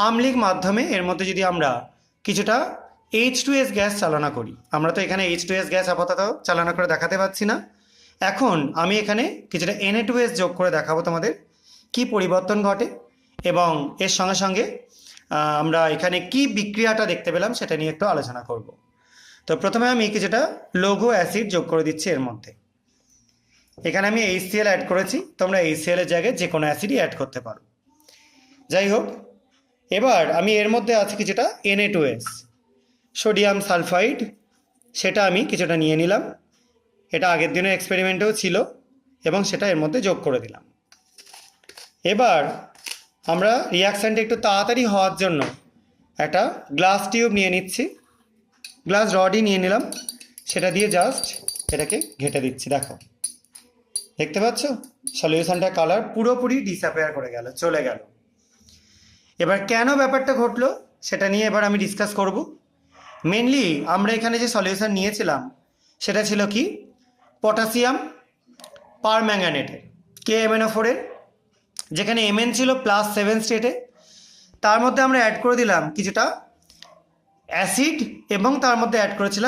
আম্লিক মাধ্যমে এর মধ্যে যদি আমরা কিছুটা H2S গ্যাস চালনা করি, আমরা তো এখানে H2S গ্যাস আপাতত চালনা করে দেখাতে পাচ্ছি না। এখন আমি এখানে কিছুটা Na2S যোগ করে দেখাবো তোমাদের কি পরিবর্তন ঘটে, এবং এর সঙ্গে সঙ্গে আমরা এখানে কি বিক্রিয়াটা দেখতে পেলাম সেটা নিয়ে একটু আলোচনা করব। তো প্রথমে আমি কিছুটা লঘু অ্যাসিড যোগ করে দিচ্ছি এর মধ্যে। এখানে আমি HCl অ্যাড করেছি, তোমরা HCl এর জায়গায় যে কোনো অ্যাসিডই অ্যাড করতে পারো। যাই হোক, এবার আমি এর মধ্যে আছে কিছুটা Na2S সোডিয়াম সালফাইড, সেটা আমি কিছুটা নিয়ে নিলাম। এটা আগের দিনের এক্সপেরিমেন্টেও ছিল এবং সেটা এর মধ্যে যোগ করে দিলাম। এবার আমরা রিয়াকশানটা একটু তাড়াতাড়ি হওয়ার জন্য একটা গ্লাস টিউব নিয়ে নিচ্ছি, গ্লাস রডই নিয়ে নিলাম, সেটা দিয়ে জাস্ট এটাকে ঘেঁটে দিচ্ছি। দেখো, দেখতে পাচ্ছ সলিউশনটার কালার পুরোপুরি ডিসঅ্যাপিয়ার করে গেল, চলে গেল। এবার কেন ব্যাপারটা ঘটলো সেটা নিয়ে এবার আমি ডিসকাস করব। মেনলি আমরা এখানে যে সলিউশন নিয়েছিলাম সেটা ছিল কি, পটাশিয়াম পারম্যাঙ্গানেটের KMnO4 যেখানে Mn ছিল +7 স্টেটে, তার মধ্যে আমরা অ্যাড করে দিলাম কিছুটা অ্যাসিড এবং তার মধ্যে অ্যাড করেছিলাম